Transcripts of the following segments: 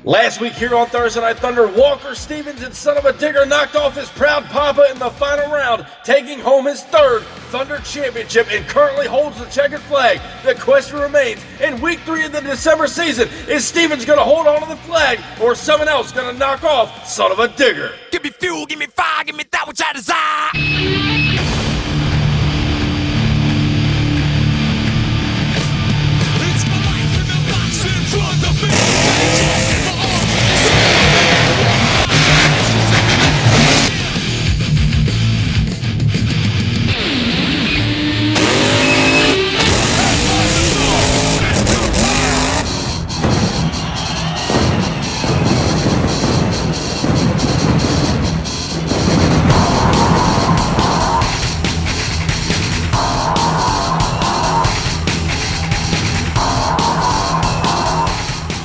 Last week here on Thursday Night Thunder, Walker Stevens and Son Uva Digger knocked off his proud papa in the final round, taking home his third Thunder Championship and currently holds the checkered flag. The question remains, in week 3 of the December season, is Stevens going to hold on to the flag or is someone else going to knock off Son Uva Digger? Give me fuel, give me fire, give me that which I desire.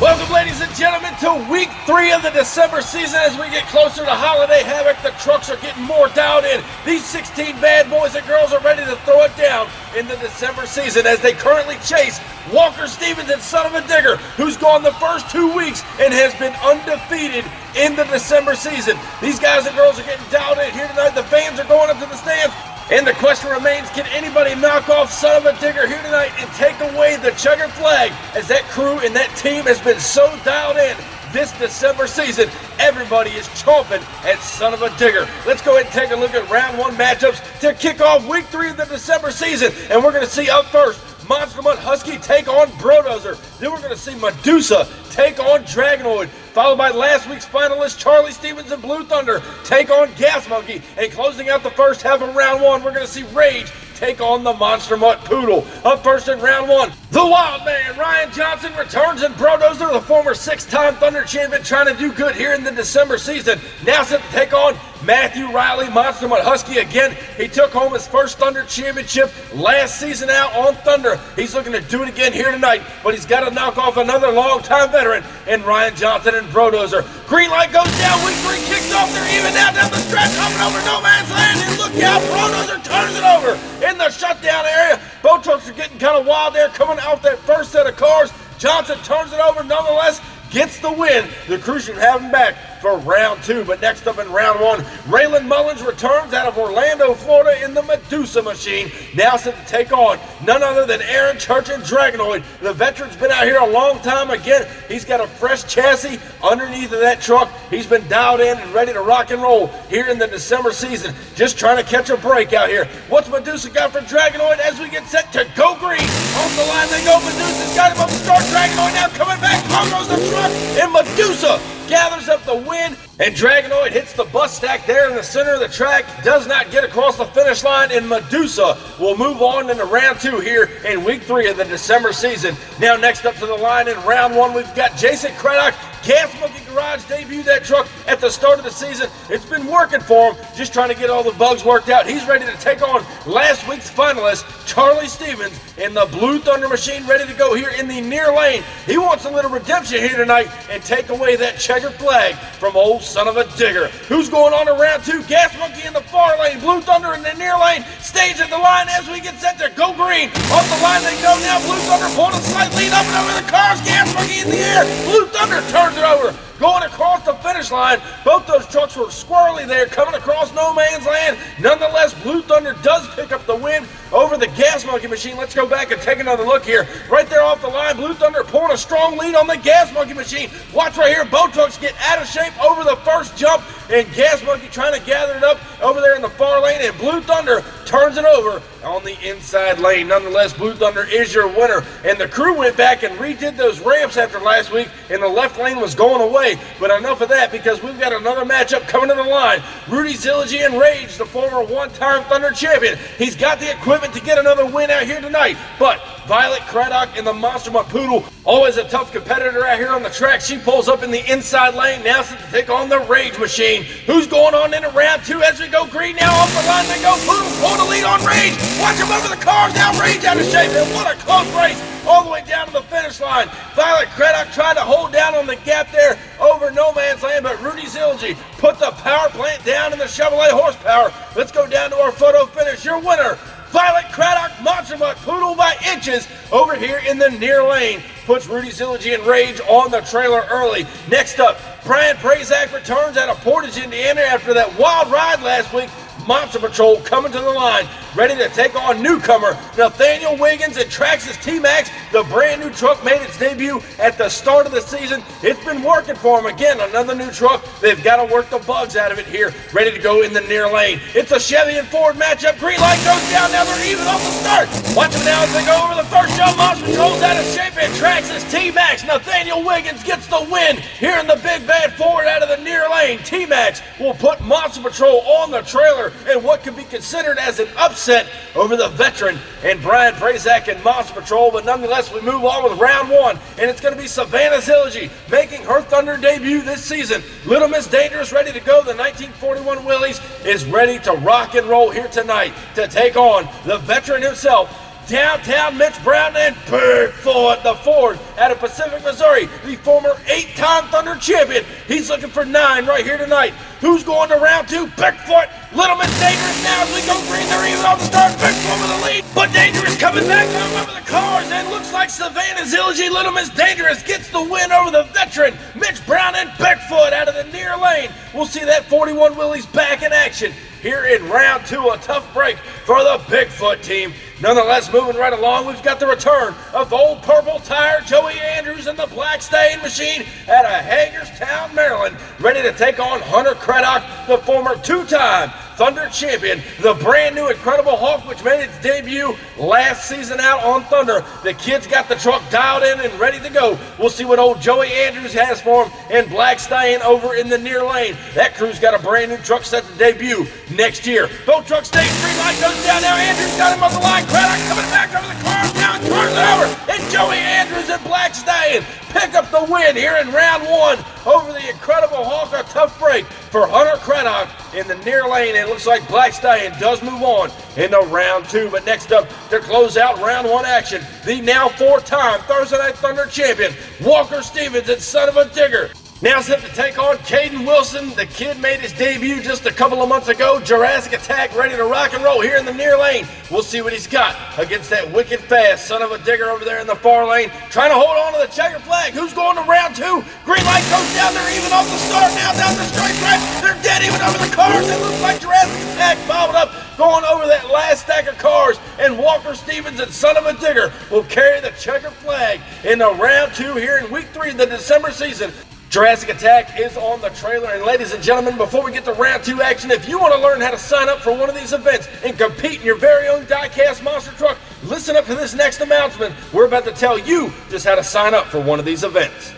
Welcome, ladies and gentlemen, to week 3 of the December season. As we get closer to holiday havoc, the trucks are getting more dialed in. These 16 bad boys and girls are ready to throw it down in the December season as they currently chase Walker Stevens and Son Uva Digger, who's gone the first 2 weeks and has been undefeated in the December season. These guys and girls are getting dialed in here tonight. The fans are going up to the stands. And the question remains, can anybody knock off Son Uva Digger here tonight and take away the checkered flag, as that crew and that team has been so dialed in this December season? Everybody is chomping at Son Uva Digger. Let's go ahead and take a look at round 1 matchups to kick off week 3 of the December season. And we're going to see up first, Monster Mutt Husky take on Brodozer. Then we're going to see Madusa take on Dragonoid, followed by last week's finalist Charlie Stevens and Blue Thunder take on Gas Monkey. And closing out the first half of round 1, we're going to see Rage take on the Monster Mutt Poodle. Up first in round 1, the Wild Man Ryan Johnson returns, and Brodozer, the former 6-time Thunder champion, trying to do good here in the December season, now set to take on Matthew Riley, Monster Mutt Husky. Again, he took home his first Thunder championship last season out on Thunder. He's looking to do it again here tonight, but he's got to knock off another longtime veteran in Ryan Johnson and Brodozer. Green light goes down, week 3 kicks off, they're even down the stretch, up and over no man's land, and look out, Brodozer turns it over in the shutdown area. Both trucks are getting kind of wild there, coming out that first set of cars. Johnson turns it over nonetheless, gets the win. The crew should have him back for round 2. But next up in round 1, Raylan Mullins returns out of Orlando, Florida in the Madusa machine, now set to take on none other than Aaron Church and Dragonoid. The veteran's been out here a long time. Again, he's got a fresh chassis underneath of that truck. He's been dialed in and ready to rock and roll here in the December season, just trying to catch a break out here. What's Madusa got for Dragonoid as we get set to go green? Off the line they go. Madusa's got him up to start. Dragonoid now coming back. Home goes the truck, and Madusa gathers up the win, and Dragonoid hits the bus stack there in the center of the track, does not get across the finish line, and Madusa will move on into round 2 here in week 3 of the December season. Now next up to the line in round 1, we've got Jason Craddock. Gas Monkey Garage debuted that truck at the start of the season. It's been working for him, just trying to get all the bugs worked out. He's ready to take on last week's finalist, Charlie Stevens, in the Blue Thunder machine, ready to go here in the near lane. He wants a little redemption here tonight and take away that checkered flag from old Son Uva Digger. Who's going on to round 2? Gas Monkey in the far lane, Blue Thunder in the near lane, stays at the line as we get set to go green. Off the line they go now, Blue Thunder pulling a slight lead up and over the cars. Gas Monkey in the air, Blue Thunder turns it over, going across the finish line. Both those trucks were squirrely there, coming across no man's land. Nonetheless, Blue Thunder does pick up the win over the Gas Monkey machine. Let's go back and take another look here. Right there off the line, Blue Thunder pulling a strong lead on the Gas Monkey machine. Watch right here, both trucks get out of shape over the first jump, and Gas Monkey trying to gather it up over there in the far lane, and Blue Thunder turns it over on the inside lane. Nonetheless, Blue Thunder is your winner, and the crew went back and redid those ramps after last week, and the left lane was going away. But enough of that, because we've got another matchup coming to the line. Rudy Zilligy and Rage, the former 1-time Thunder champion. He's got the equipment to get another win out here tonight, but Violet Craddock and the Monster Mutt Poodle, always a tough competitor out here on the track. She pulls up in the inside lane, now set to take on the Rage machine. Who's going on into round 2 as we go green now? Off the line they go. Poodle's pulling the lead on Rage. Watch him over the cars now. Rage out of shape, and what a close race all the way down to the finish line. Violet Craddock tried to hold down on the gap there over no man's land, but Rudy Zilligy put the power plant down in the Chevrolet horsepower. Let's go down to our photo finish. Your winner, Violet Craddock, Monster Mutt Poodle by inches over here in the near lane. puts Rudy Zilligy and Rage on the trailer early. Next up, Brian Prazak returns out of Portage, Indiana after that wild ride last week. Monster Patrol coming to the line, ready to take on newcomer Nathaniel Wiggins and Traxxas T-Max. The brand new truck made its debut at the start of the season. It's been working for them. Again, another new truck. They've got to work the bugs out of it here, ready to go in the near lane. It's a Chevy and Ford matchup. Green light goes down. Now they're even off the start. Watch them now as they go over the first jump. Monster Patrol's out of shape and Traxxas T-Max. Nathaniel Wiggins gets the win here in the big bad Ford out of the near lane. T-Max will put Monster Patrol on the trailer and what could be considered as an upset over the veteran and Brian Prazak and Monster Patrol. But nonetheless, we move on with round one, and it's going to be Savannah Zilligy making her Thunder debut this season. Little Miss Dangerous ready to go. The 1941 Willies is ready to rock and roll here tonight to take on the veteran himself, Downtown Mitch Brown and Bigfoot, the Ford out of Pacific, Missouri, the former 8-time Thunder champion. He's looking for 9 right here tonight. Who's going to round 2? Bigfoot. Little Miss Dangerous now as we go green. They're even on the start. Bigfoot with the lead, but Dangerous coming back over the cars, and looks like Savannah Zilligy, Little Miss Dangerous, gets the win over the veteran Mitch Brown and Bigfoot out of the near lane. We'll see that 41 Willies back in action here in round 2. A tough break for the Bigfoot team. Nonetheless, moving right along, we've got the return of the old purple tire Joey Andrews and the Black Stallion machine out of Hagerstown, Maryland, ready to take on Hunter Craddock, the former 2-time Thunder champion, the brand new Incredible Hawk, which made its debut last season out on Thunder. The kids got the truck dialed in and ready to go. We'll see what old Joey Andrews has for him and Black Stallion over in the near lane. That crew's got a brand new truck set to debut next year. Both trucks stay. Green light goes down. Now Andrews got him on the line. Craddock coming back over the cars. Now cars are over. And Joey Andrews and Black Stallion pick up the win here in round 1 over the Incredible Hawk. A tough break for Hunter Craddock in the near lane. It looks like Black Stallion does move on into round 2. But next up, to close out round 1 action, the now 4-time Thursday Night Thunder champion, Walker Stevens and Son Uva Digger, now set to take on Caden Wilson. The kid made his debut just a couple of months ago. Jurassic Attack ready to rock and roll here in the near lane. We'll see what he's got against that wicked fast Son Uva Digger over there in the far lane, trying to hold on to the checker flag. Who's going to round 2? Green light goes down. They're even off the start now down the straight track. They're dead even over the cars. It looks like Jurassic Attack bobbled up, going over that last stack of cars, and Walker Stevens and Son Uva Digger will carry the checker flag into round 2 here in week 3 of the December season. Jurassic Attack is on the trailer, and ladies and gentlemen, before we get to round 2 action, if you want to learn how to sign up for one of these events and compete in your very own Diecast monster truck, listen up to this next announcement. We're about to tell you just how to sign up for one of these events.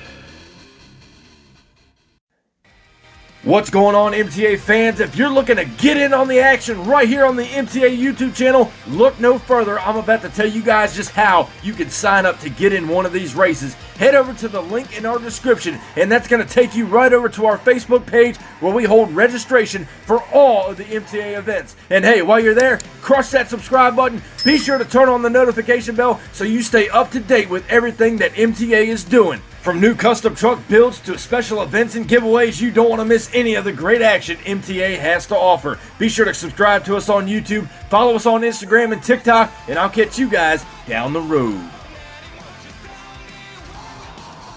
What's going on, MTA fans? If you're looking to get in on the action right here on the MTA YouTube channel, look no further. I'm about to tell you guys just how you can sign up to get in one of these races. Head over to the link in our description, and that's going to take you right over to our Facebook page where we hold registration for all of the MTA events. And hey, while you're there, crush that subscribe button. Be sure to turn on the notification bell so you stay up to date with everything that MTA is doing. From new custom truck builds to special events and giveaways, you don't want to miss any of the great action MTA has to offer. Be sure to subscribe to us on YouTube, follow us on Instagram and TikTok, and I'll catch you guys down the road.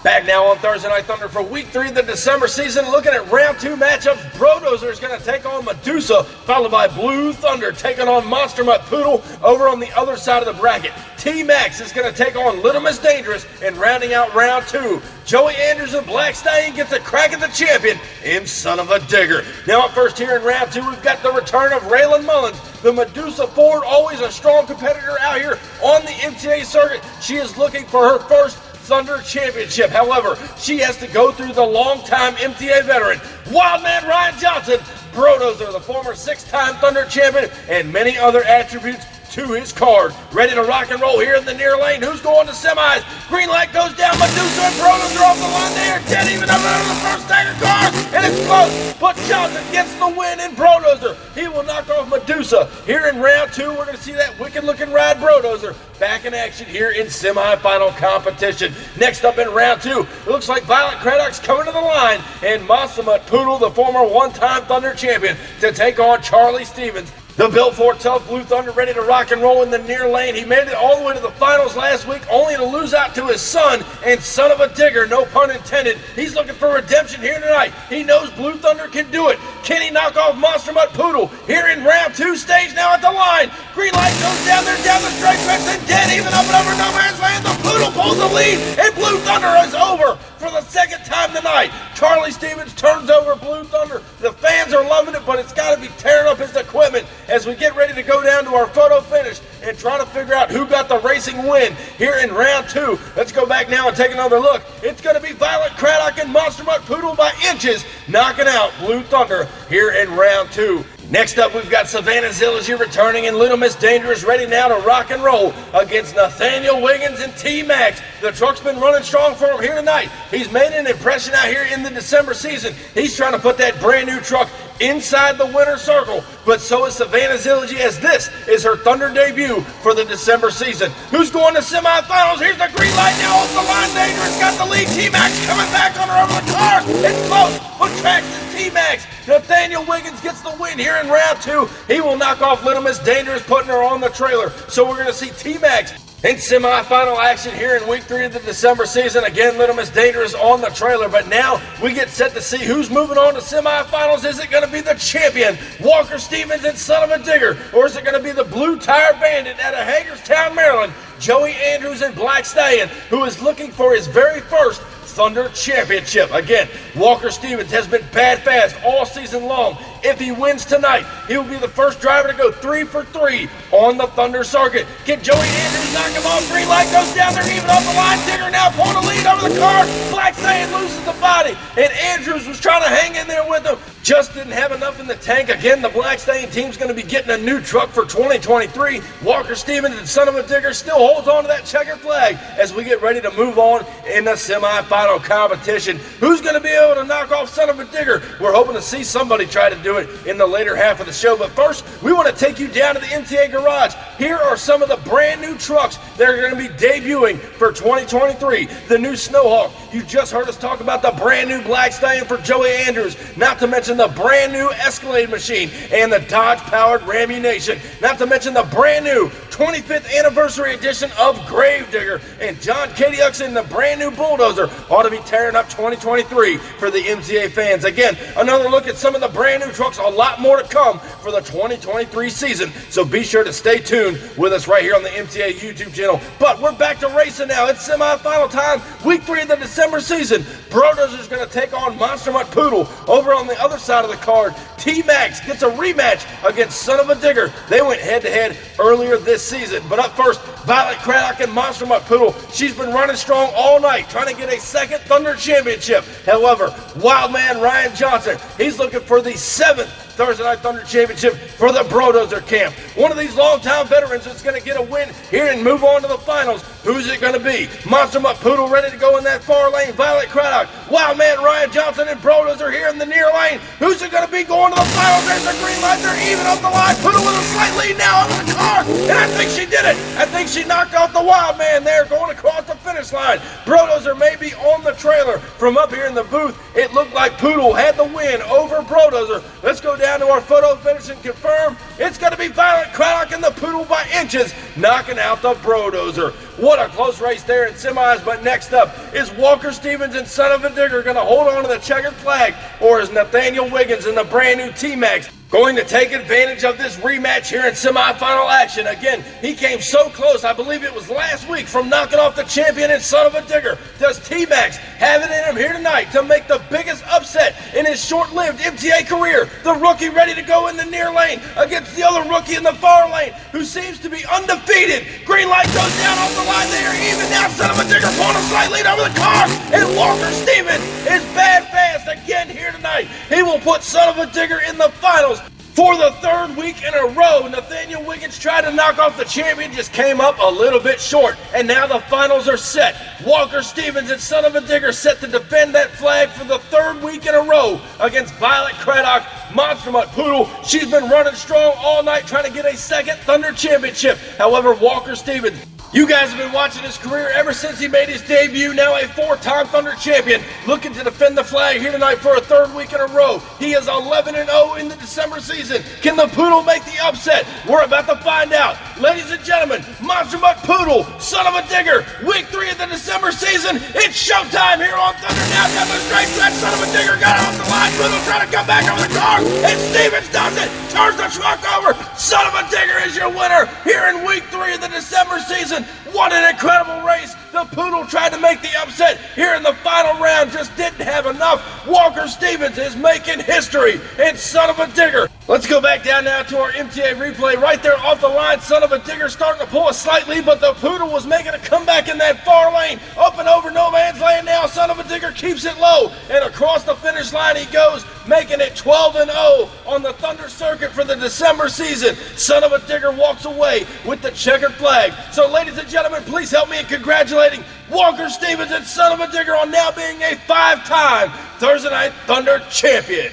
Back now on Thursday Night Thunder for week 3 of the December season. Looking at round 2 matchups, Brodozer is going to take on Madusa, followed by Blue Thunder taking on Monster Mutt Poodle over on the other side of the bracket. T-Max is going to take on Little Miss Dangerous, and rounding out round 2, Joey Andrews and Black Stallion gets a crack at the champion in Son Uva Digger. Now up first here in round 2, we've got the return of Raylan Mullins, the Madusa Ford, always a strong competitor out here on the MTA circuit. She is looking for her first Thunder Championship. However, she has to go through the longtime MTA veteran, Wildman Ryan Johnson. Brodozer, the former 6-time Thunder champion, and many other attributes to his card. Ready to rock and roll here in the near lane. Who's going to semis? Green light goes down. Medusa and Brodozer off the line. They are dead even over the first stack of cars, and it's close. But Johnson gets the win in Brodozer. He will knock off Medusa. Here in round 2, we're going to see that wicked-looking ride Brodozer back in action here in semifinal competition. Next up in round 2, it looks like Violet Craddock's coming to the line, and Monster Mutt Poodle, the former 1-time Thunder champion, to take on Charlie Stevens. The built for tough Blue Thunder ready to rock and roll in the near lane. He made it all the way to the finals last week, only to lose out to his son and Son Uva Digger, no pun intended. He's looking for redemption here tonight. He knows Blue Thunder can do it. Can he knock off Monster Mutt Poodle here in round 2 stage now at the line? Green light goes down there, down the straight tracks, and dead even up and over no man's land. The Poodle pulls the lead, and Blue Thunder is over for the second time tonight. Charlie Stevens turns over Blue Thunder. The fans are loving it, but it's got to be tearing up his equipment as we get ready to go down to our photo finish and try to figure out who got the racing win here in round 2. Let's go back now and take another look. It's going to be Violet Craddock and Monster Mutt Poodle by inches, knocking out Blue Thunder here in round 2. Next up, we've got Savannah Zilliger returning and Little Miss Dangerous ready now to rock and roll against Nathaniel Wiggins and T-Max. The truck's been running strong for him here tonight. He's made an impression out here in the December season. He's trying to put that brand new truck inside the winner's circle, but so is Savannah Zilliger, as this is her Thunder debut for the December season. Who's going to semifinals? Here's the green light now off the line. Dangerous got the lead. T-Max coming back on her over the cars. It's close, but tracks is T-Max. Nathaniel Wiggins gets the win here in round 2. He will knock off Little Miss Dangerous, putting her on the trailer. So we're going to see T-Max in semifinal action here in week 3 of the December season. Again, Little Miss Dangerous on the trailer, but now we get set to see who's moving on to semifinals. Is it going to be the champion, Walker Stevens and Son Uva Digger, or is it going to be the Blue Tire Bandit out of Hagerstown, Maryland, Joey Andrews and Black Stallion, who is looking for his very first Thunder Championship? Again, Walker Stevens has been bad fast all season long. If he wins tonight, he will be the first driver to go 3 for 3 on the Thunder circuit. Can Joey Andrews knock him off? Green light goes down there, even off the line. Digger now pulling the lead over the car. Black Stallion loses the body, and Andrews was trying to hang in there with him. Just didn't have enough in the tank. Again, the Black Stallion team's going to be getting a new truck for 2023. Walker Stevens and Son Uva Digger still holds on to that checkered flag as we get ready to move on in the semifinal competition. Who's going to be able to knock off Son Uva Digger? We're hoping to see somebody try to do it in the later half of the show, but first we want to take you down to the MTA garage. Here are some of the brand new trucks that are going to be debuting for 2023. The new Snowhawk. You just heard us talk about the brand new Black Stallion for Joey Andrews, not to mention the brand new Escalade machine and the Dodge powered Ramunation, not to mention the brand new 25th anniversary edition of Gravedigger, and John Kadiux and the brand new Bulldozer ought to be tearing up 2023 for the MTA fans. Again, another look at some of the brand new trucks, a lot more to come for the 2023 season, so be sure to stay tuned with us right here on the MTA YouTube channel. But we're back to racing now. It's semifinal time, week 3 of the December season. Brodozer is going to take on Monster Mutt Poodle. Over on the other side of the card, T-Max gets a rematch against Son Uva Digger. They went head-to-head earlier this season. But up first, Violet Craddock and Monster Mutt Poodle. She's been running strong all night, trying to get a second Thunder Championship. However, Wildman Ryan Johnson, he's looking for the 7th Thursday Night Thunder Championship for the Brodozer camp. One of these longtime veterans is going to get a win here and move on to the finals. Who's it going to be? Monster Mutt Poodle ready to go in that far lane. Violet Craddock, Wildman Ryan Johnson, and Brodozer here in the near lane. Who's it going to be going to the finals? There's the green light. They're even up the line. Poodle with a slight lead now over the car, and I think she did it. I think she knocked off the Wildman there going across the finish line. Brodozer may be on the trailer. From up here in the booth, it looked like Poodle had the win over Brodozer. Let's go down to our photo finish and confirm it's going to be Violet Craddock and the Poodle by inches, knocking out the Brodozer. What a close race there in semis, but next up is Walker Stevens and Son Uva Digger going to hold on to the checkered flag, or is Nathaniel Wiggins and the brand new T-Max going to take advantage of this rematch here in semifinal action? Again, he came so close, I believe it was last week, from knocking off the champion and Son Uva Digger. Does T-Max have it in him here tonight to make the biggest upset in his short-lived MTA career? The rookie ready to go in the near lane against the other rookie in the far lane, who seems to be undefeated. Green light goes down off the line there. Even now, Son Uva Digger pulling a slight lead over the car, and Walker Stevens is bad fast again here tonight. He will put Son Uva Digger in the finals for the 3rd week in a row. Nathaniel Wiggins tried to knock off the champion, just came up a little bit short, and now the finals are set. Walker Stevens and Son Uva Digger set to defend that flag for the 3rd week in a row against Violet Craddock, Monster Mutt Poodle. She's been running strong all night trying to get a second Thunder Championship. However, Walker Stevens You guys have been watching his career ever since he made his debut, now a 4-time Thunder champion, looking to defend the flag here tonight for a third week in a row. He is 11-0 in the December season. Can the Poodle make the upset? We're about to find out. Ladies and gentlemen, Monster Mutt Poodle, Son Uva Digger, week 3 of the December season. It's showtime here on Thunder. Now down the straight stretch, Son Uva Digger got off the line. Poodle trying to come back over the car, and Stevens does it. Turns the truck over. Son Uva Digger is your winner here in week 3 of the December season. What an incredible race. The Poodle tried to make the upset here in the final round, just didn't have enough. Walker Stevens is making history, and Son Uva Digger. Let's go back down now to our MTA replay. Right there off the line, Son Uva Digger starting to pull a slight lead, but the Poodle was making a comeback in that far lane. Up and over no man's land now. Son Uva Digger keeps it low, and across the finish line he goes, making it 12-0 on the Thunder circuit for the December season. Son Uva Digger walks away with the checkered flag. So ladies and gentlemen, please help me in congratulating Walker Stevens and Son Uva Digger on now being a 5-time Thursday Night Thunder champion.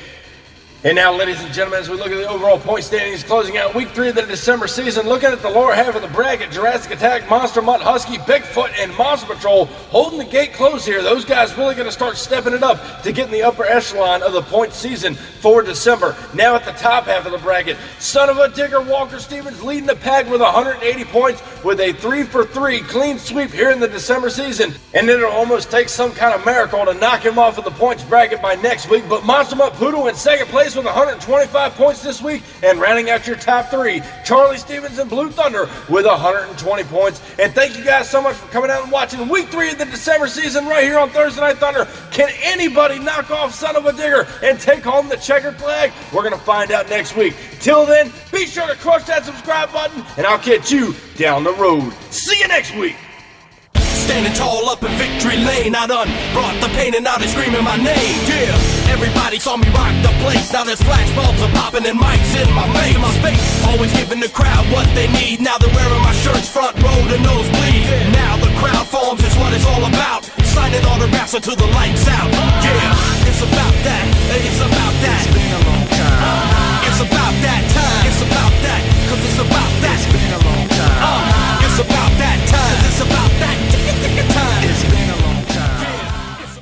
And now, ladies and gentlemen, as we look at the overall point standings closing out week 3 of the December season, looking at the lower half of the bracket, Jurassic Attack, Monster Mutt, Husky, Bigfoot, and Monster Patrol holding the gate closed here. Those guys really going to start stepping it up to get in the upper echelon of the point season for December. Now at the top half of the bracket, Son Uva Digger, Walker Stevens leading the pack with 180 points with a 3-for-3 clean sweep here in the December season. And it'll almost take some kind of miracle to knock him off of the points bracket by next week. But Monster Mutt Poodle in second place with 125 points this week, and rounding out your top 3, Charlie Stevens and Blue Thunder with 120 points. And thank you guys so much for coming out and watching week 3 of the December season right here on Thursday Night Thunder. Can anybody knock off Son Uva Digger and take home the checkered flag? We're going to find out next week. Till then, be sure to crush that subscribe button, and I'll catch you down the road. See you next week. Standing tall up in victory lane, I done brought the pain and now they screaming my name. Yeah, everybody saw me rock the place. Now there's flashbulbs are popping and mics in my face. Always giving the crowd what they need. Now they're wearing my shirts front row to nosebleed. Now the crowd forms is what it's all about. Signing autographs until the lights out. Yeah, it's about that. It's about that.